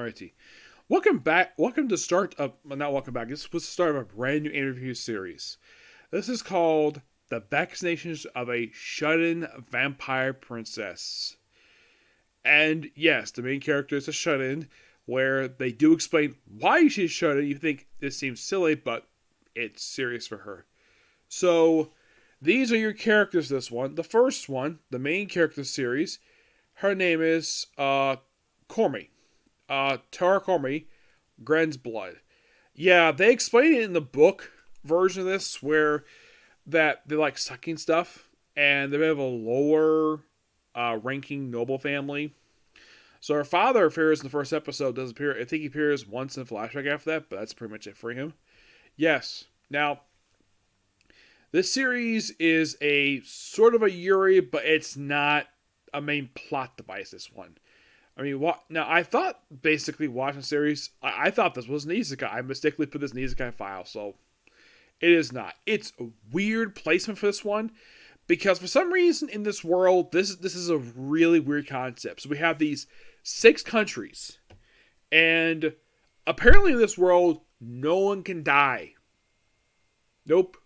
Alrighty. Welcome back. Welcome to start of not welcome back. This was the start of a brand new interview series. This is called The Vexations of a Shut-In Vampire Princess. And yes, the main character is a shut-in, where they do explain why she's shut-in. You think this seems silly, but it's serious for her. So, these are your characters this one. The first one, the main character series, her name is Cormy. Tara Cormy, Gren's blood. Yeah, they explain it in the book version of this, where that they like sucking stuff, and they have a lower ranking noble family. So her father appears in the first episode, doesn't appear. I think he appears once in a flashback after that, but that's pretty much it for him. Yes. Now, this series is a sort of a Yuri, but it's not a main plot device, this one. I mean, now I thought basically watching the series, I thought this was an isekai. I mistakenly put this in the isekai file, so it is not. It's a weird placement for this one, because for some reason in this world, this is a really weird concept. So we have these 6 countries, and apparently in this world, no one can die. Nope.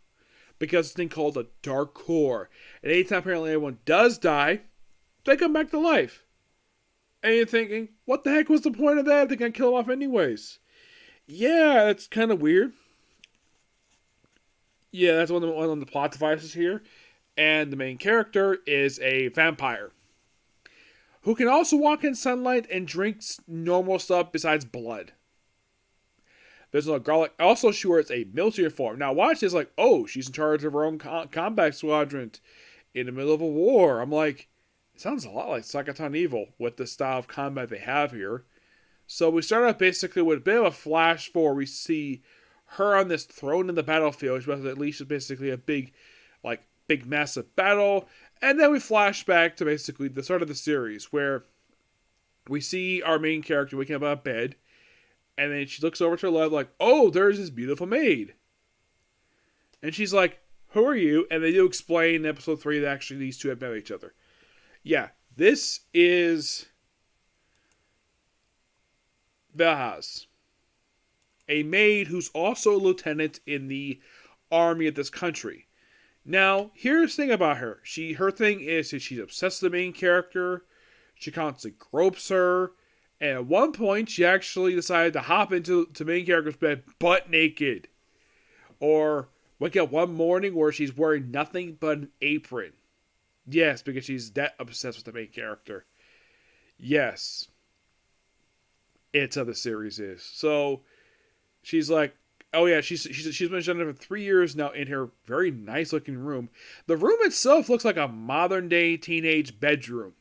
Because it's a thing called a dark core. And anytime apparently anyone does die, they come back to life. And you're thinking, what the heck was the point of that? They're going to kill them off anyways. Yeah, that's kind of weird. Yeah, that's one of the plot devices here. And the main character is a vampire, who can also walk in sunlight and drinks normal stuff besides blood. There's a girl, also she wears a military uniform. Now watch this, like, oh, she's in charge of her own combat squadron in the middle of a war. I'm like, it sounds a lot like Sakatan Evil with the style of combat they have here. So we start out basically with a bit of a flash forward. We see her on this throne in the battlefield, which at least is basically a big massive battle. And then we flash back to basically the start of the series, where we see our main character waking up out of bed. And then she looks over to her left like, oh, there's this beautiful maid. And she's like, who are you? And they do explain in episode 3 that actually these two have met each other. Yeah, this is Vahaz, a maid who's also a lieutenant in the army of this country. Now, here's the thing about her. Her thing is that she's obsessed with the main character. She constantly gropes her. And at one point, she actually decided to hop into the main character's bed butt naked. Or wake up one morning where she's wearing nothing but an apron. Yes, because she's that obsessed with the main character. Yes. It's how the series is. So, she's like, oh yeah, she's been shut for 3 years now in her very nice looking room. The room itself looks like a modern day teenage bedroom.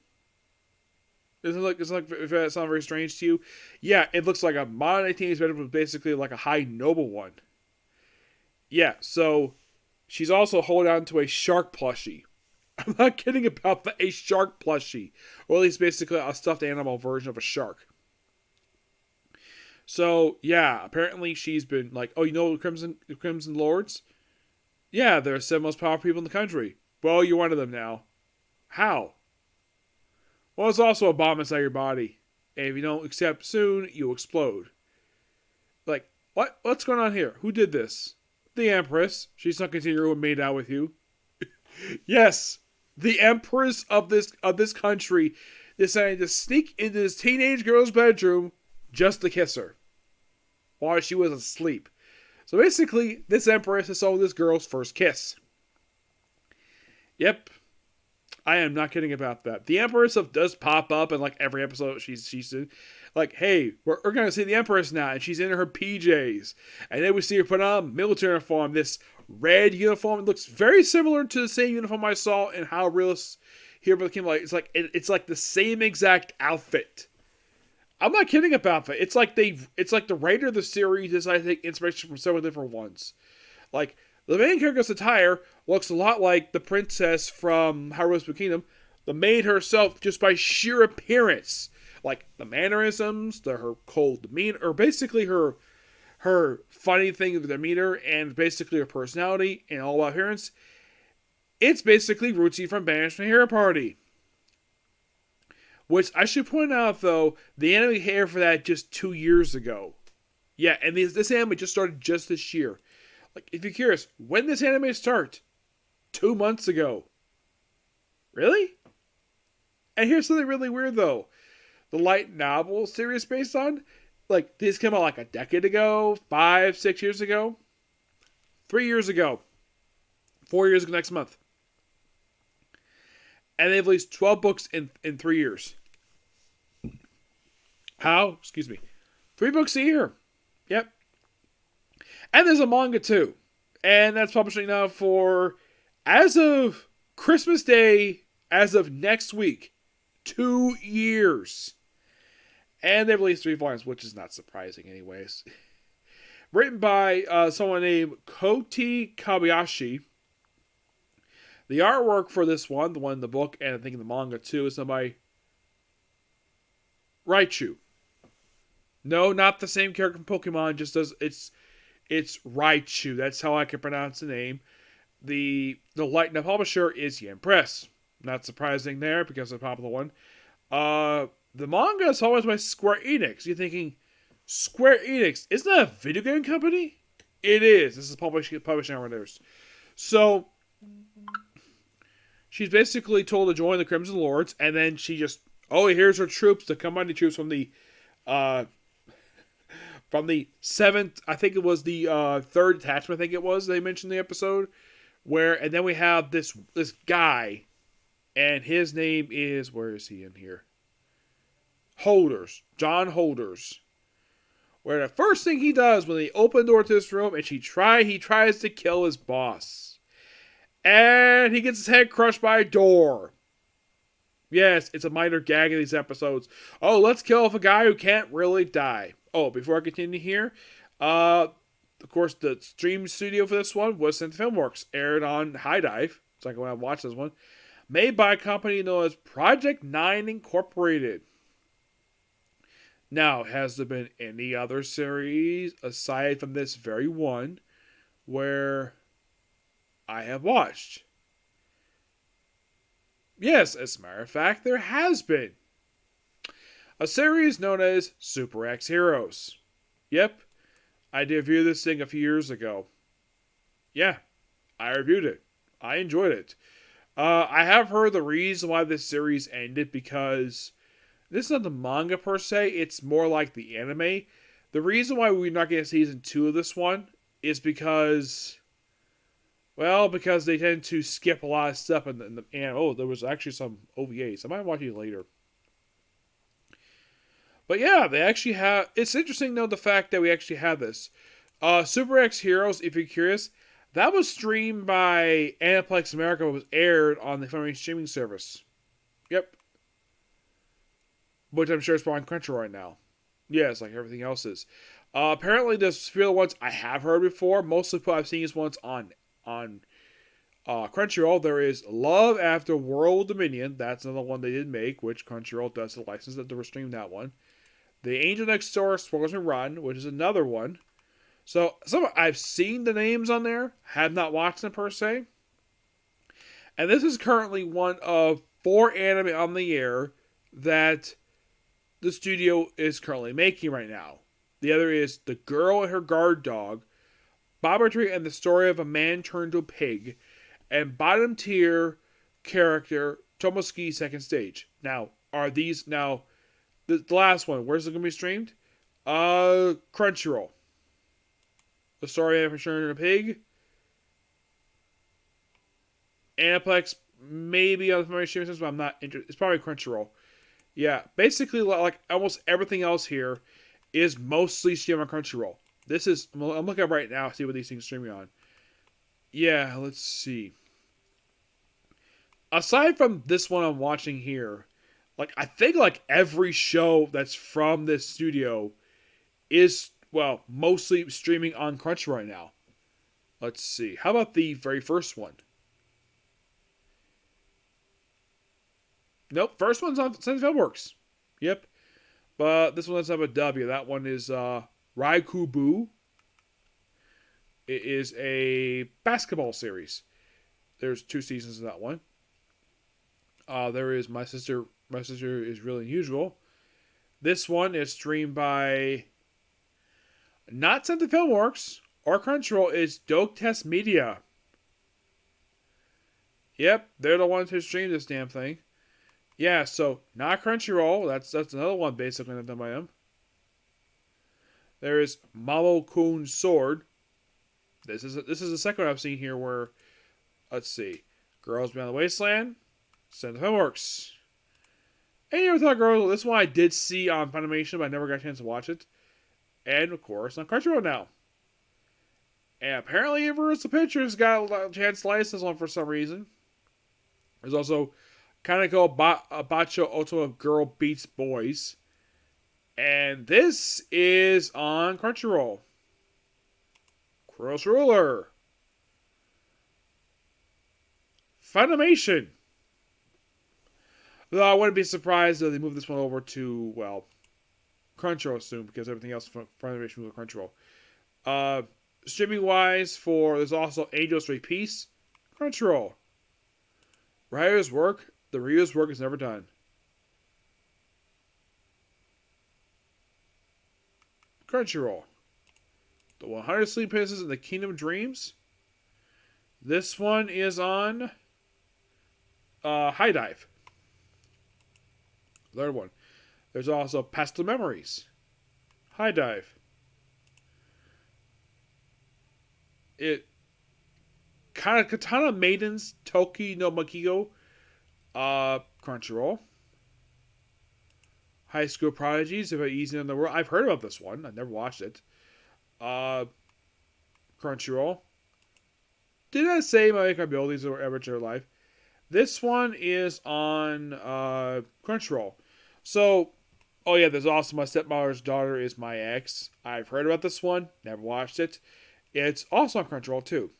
Does that sound very strange to you? Yeah, it looks like a modern day teenage bedroom, but basically like a high noble one. Yeah, so she's also holding on to a shark plushie. I'm not kidding about that. A shark plushie. Or at least basically a stuffed animal version of a shark. So, yeah, apparently she's been like, oh, you know Crimson Lords? Yeah, they're the 7 most powerful people in the country. Well, you're one of them now. How? Well, it's also a bomb inside your body. And if you don't accept soon, you'll explode. Like, what? What's going on here? Who did this? The Empress. She's not continuing to made out with you. Yes, the Empress of this country decided to sneak into this teenage girl's bedroom just to kiss her while she was asleep. So basically, this Empress is all this girl's first kiss. Yep. I am not kidding about that. The Empress does pop up in like every episode she's in. Like, hey, we're going to see the Empress now, and she's in her PJs. And then we see her put on military uniform, this red uniform. It looks very similar to the same uniform I saw in How Realist Hero Became Light. It's like the same exact outfit. I'm not kidding about that. It's like the writer of the series decided to take inspiration from several different ones. Like, the main character's attire looks a lot like the princess from How Rose Became Kingdom, the maid herself, just by sheer appearance. Like, the mannerisms, her cold demeanor, or basically her funny thing with the demeanor, and basically her personality, and all about appearance. It's basically Ruchi from Banishment Hero Party. Which I should point out, though, the anime aired for that just 2 years ago. Yeah, and this anime just started just this year. Like, if you're curious, when did this anime start? 2 months ago. Really? And here's something really weird, though. The light novel series based on, like, these came out like a decade ago, 5, 6 years ago, 3 years ago, 4 years ago next month. And they've released 12 books in 3 years. How? Excuse me. 3 books a year. Yep. And there's a manga too. And that's publishing now for, as of Christmas Day, as of next week, 2 years. And they've released 3 volumes, which is not surprising anyways. Written by someone named Koti Kobayashi. The artwork for this one, the one in the book, and I think in the manga too, is done by Raichu. No, not the same character from Pokemon. Just does it's Raichu. That's how I can pronounce the name. The light novel publisher is Yen Press. Not surprising there because it's a popular one. The manga is always by Square Enix. You're thinking, Square Enix, isn't that a video game company? It is. This is publishing over theirs. So she's basically told to join the Crimson Lords, and then she just, here's her troops, the commanding troops from the seventh, I think it was the third detachment, I think it was, they mentioned in the episode, and then we have this guy, and his name is, where is he in here? John Holders. Where the first thing he does when they open the door to this room, and he tries to kill his boss. And he gets his head crushed by a door. Yes, it's a minor gag in these episodes. Let's kill off a guy who can't really die. Before I continue here, of course, the stream studio for this one was Sent Filmworks, aired on High Dive. It's like when I watched this one. Made by a company known as Project 9 Incorporated. Now, has there been any other series aside from this very one where I have watched? Yes, as a matter of fact, there has been. A series known as Super X Heroes. Yep, I did review this thing a few years ago. Yeah, I reviewed it. I enjoyed it. I have heard the reason why this series ended because this is not the manga per se, it's more like the anime. The reason why we're not getting season 2 of this one is because they tend to skip a lot of stuff and there was actually some OVAs. I might watch it later. But yeah, they actually have, it's interesting though the fact that we actually have this. Super X Heroes, if you're curious, that was streamed by Aniplex America, but was aired on the Funimation streaming service. Yep. Which I'm sure is probably on Crunchyroll right now. Yes, like everything else is. Apparently, there's a few other ones I have heard before. Mostly what I've seen is ones on Crunchyroll. There is Love After World Dominion. That's another one they did make, which Crunchyroll does the license that they were streaming that one. The Angel Next Door Spoilers and Run, which is another one. So I've seen the names on there, have not watched them per se. And this is currently one of 4 anime on the air that the studio is currently making right now. The other is The Girl and Her Guard Dog, Bobbitry and the Story of a Man Turned to a Pig, and bottom tier character Tomosuke Second Stage. Now, are these the last one? Where's it going to be streamed? Crunchyroll. The Story of a Man Turned to a Pig. Aniplex, maybe on the streaming system, but I'm not interested. It's probably Crunchyroll. Yeah, basically, like almost everything else here is mostly streamed on Crunchyroll. I'm looking up right now to see what these things are streaming on. Yeah, let's see. Aside from this one I'm watching here, I think every show that's from this studio is, mostly streaming on Crunchyroll right now. Let's see. How about the very first one? Nope, first one's on Sent Filmworks. Yep. But this one doesn't have a W. That one is Raikubu. It is a basketball series. There's 2 seasons of that one. There is My Sister message is really unusual. This one is streamed by not Sent to Filmworks or Crunchyroll. It's Dope Test Media. Yep, they're the ones who stream this damn thing. Yeah, so not Crunchyroll. That's another one basically not done by them. There is Malo-kun's Sword. This is the second one I've seen here where, let's see, Girls Beyond the Wasteland, Send the Filmworks. And you ever thought Girls? This one I did see on Funimation, but I never got a chance to watch it. And of course on Crunchyroll now. And apparently Universal Pictures got a chance to license this one for some reason. There's also Kaneko Bacho Ultima Girl Beats Boys. And this is on Crunchyroll. Cross Ruler. Funimation. Though I wouldn't be surprised if they move this one over to, well, Crunchyroll soon because everything else from Funimation moves to Crunchyroll. Streaming wise, there's also Angels Three Piece. Crunchyroll. Writer's work. The reader's work is never done. Crunchyroll. The 100 Sleep Princesses and the Kingdom of Dreams. This one is on High Dive. Third one. There's also Pastel Memories. High Dive. Katana Maidens Toki no Makigo. Crunchyroll. High School Prodigies, About Easy in the World. I've heard about this one. I've never watched it. Crunchyroll. Did I say My Abilities or Amateur Life? This one is on Crunchyroll. So, oh yeah, there's also My Stepmother's Daughter is My Ex. I've heard about this one. Never watched it. It's also on Crunchyroll too.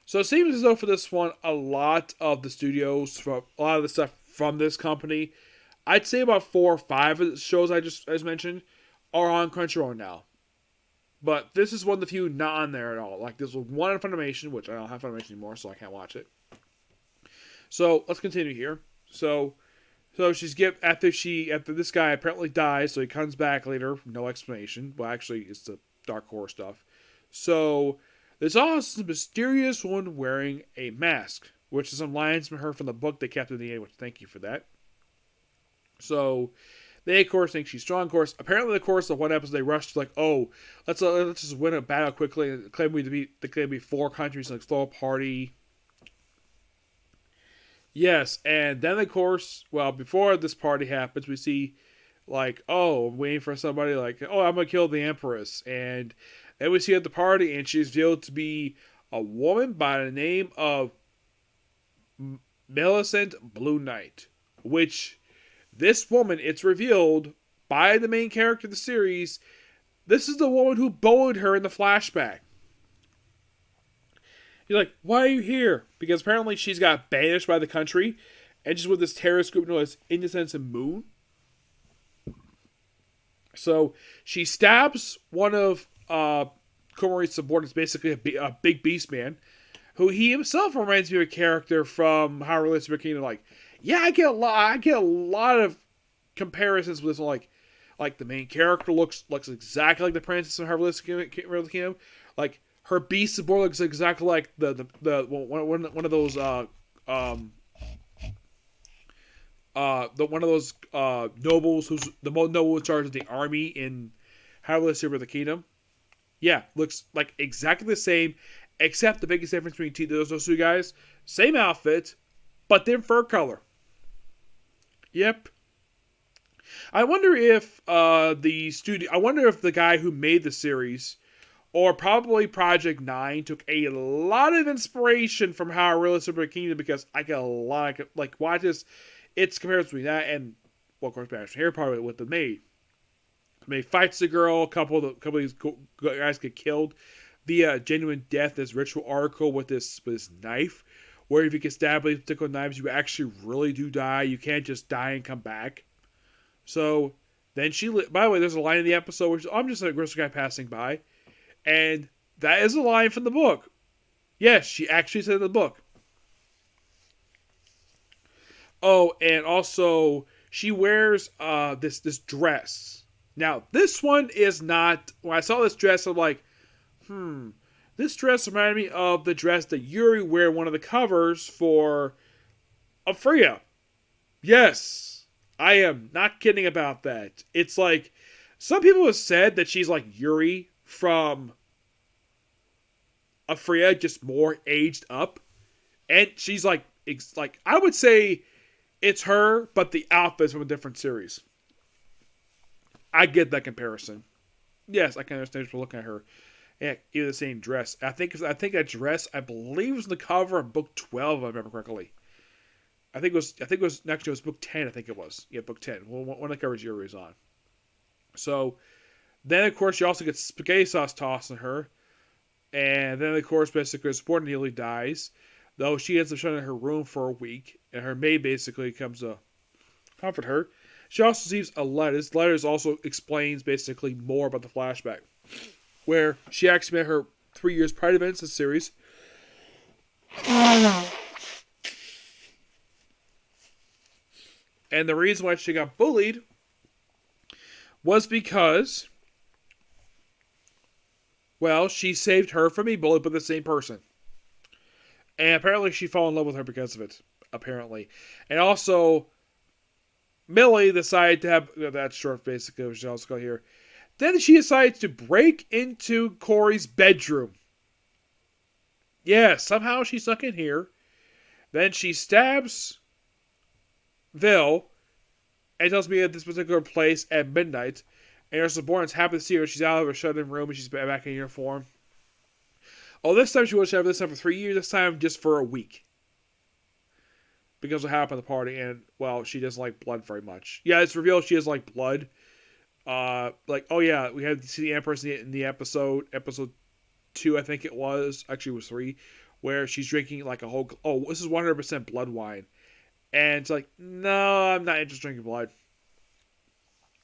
So it seems as though for this one, a lot of the stuff from this company, I'd say about 4 or 5 of the shows I just mentioned are on Crunchyroll now. But this is one of the few not on there at all. Like this was one on Funimation, which I don't have Funimation anymore, so I can't watch it. So let's continue here. So she's after this guy apparently dies, so he comes back later, no explanation. Well, actually, it's the Dark Horror stuff. So there's also a mysterious woman wearing a mask, which is some lines from her from the book they kept in the end, which thank you for that. So they, of course, think she's strong. Of course, apparently, of course, the one episode they rushed like, oh, let's just win a battle quickly and claim to be 4 countries and throw a party. Yes, and then of course, well, before this party happens, we see like, oh, I'm waiting for somebody like, oh, I'm gonna kill the Empress, and then we see her at the party, and she's revealed to be a woman by the name of Millicent Blue Knight, which this woman, it's revealed by the main character of the series, this is the woman who bullied her in the flashback. You're like, why are you here? Because apparently she's got banished by the country, and just with this terrorist group known as Innocence and Moon. So she stabs one of Komori's subordinates, basically a big beast man, who he himself reminds me of a character from How I Relate to Kingdom. Like, yeah, I get a lot of comparisons with this. Like the main character looks exactly like the princess from How I Relate to Kingdom. Like her beast subordinate looks exactly like the one of those nobles who's the noble in charge of the army in How to Live the Kingdom. Yeah, looks like exactly the same, except the biggest difference between those two guys, same outfit, but different fur color. Yep. I wonder if the guy who made the series, or probably Project 9, took a lot of inspiration from How I Really Super Kingdom, because I get a lot of, like, watch this. It's comparison between that and, well, of course, Banishment here, probably with the maid. The maid fights the girl, a couple of these guys get killed via genuine death, this ritual article with this knife, where if you get stabbed with particular knives, you actually really do die. You can't just die and come back. So, then by the way, there's a line in the episode where I'm just a gross guy passing by. And that is a line from the book. Yes, she actually said in the book. Oh, and also she wears this dress. Now this one is not. When I saw this dress, I'm like, this dress reminded me of the dress that Yuri wear one of the covers for Afria. Yes, I am not kidding about that. It's like some people have said that she's like Yuri from Afria, just more aged up, and she's like, I would say it's her, but the outfit's from a different series. I get that comparison. Yes, I can understand for looking at her. Yeah, even the same dress. I think that dress I believe was in the cover of book 12, if I remember correctly. I think it was next to it was book 10. I think it was book 10. One of the covers Yuri was on. So then of course she also gets spaghetti sauce tossed on her, and then of course basically her support nearly dies, though she ends up shutting in her room for a week, and her maid basically comes to comfort her. She also receives a letter. This letter also explains basically more about the flashback, where she actually met her 3 years prior to events in the series. And the reason why she got bullied was because, well, she saved her from being bullied by the same person. And apparently she fell in love with her because of it. Apparently. And also, Millie decided to have, that's short basically, which I'll go here. Then she decides to break into Corey's bedroom. Yeah, somehow she snuck in here. Then she stabs Vil and tells me at this particular place at midnight. And her subordinates happen to see her. She's out of her shut-in room and she's back in uniform. Oh, this time she was shut this time for 3 years. This time just for a week. Because of what happened at the party. And, well, she doesn't like blood very much. Yeah, it's revealed she doesn't like blood. Oh yeah, we had to see the Empress in the episode 2, I think it was. Actually, it was 3. Where she's drinking like a whole... Oh, this is 100% blood wine. And it's like, no, I'm not interested in drinking blood.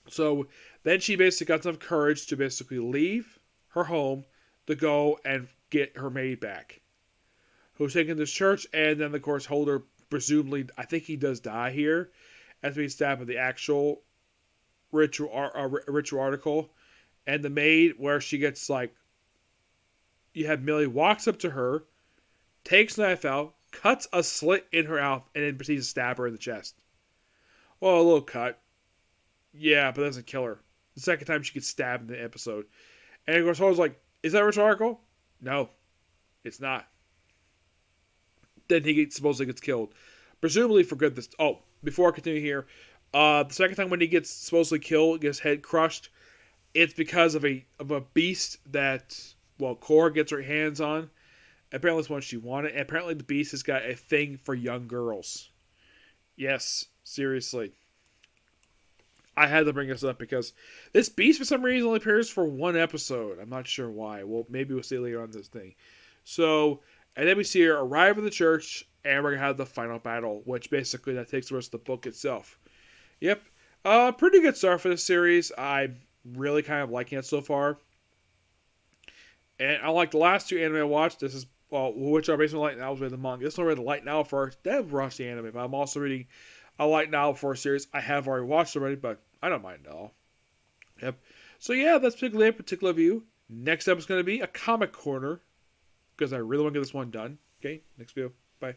So then she basically got enough courage to basically leave her home to go and get her maid back, who's taken to church, and then of course Holder presumably, I think he does die here, as being stabbed with the actual ritual article, and the maid where she gets like, you have Millie walks up to her, takes the knife out, cuts a slit in her mouth, and then proceeds to stab her in the chest. Well, a little cut. Yeah, but that doesn't kill her. The second time she gets stabbed in the episode. And of course, Holder's like, is that rhetorical? No, it's not. Then he supposedly gets killed. Presumably for good. Before I continue here, the second time when he gets supposedly killed, gets head crushed, it's because of a beast that, well, Cora gets her hands on. Apparently it's one she wanted. And apparently the beast has got a thing for young girls. Yes, seriously. I had to bring this up because this beast for some reason only appears for one episode. I'm not sure why. Well, maybe we'll see later on this thing. So, and then we see her arrive at the church, and we're going to have the final battle, which basically that takes the rest of the book itself. Yep. Pretty good start for this series. I'm really kind of liking it so far. And unlike the last 2 anime I watched, this is, well, which are basically light novels with the manga. This one I read the light novel first, then watched the anime, but I'm also reading a light novel for a series I have already watched already, but I don't mind at all. Yep. So yeah, that's particularly a particular view. Next up is going to be a comic corner, because I really want to get this one done. Okay, next video. Bye.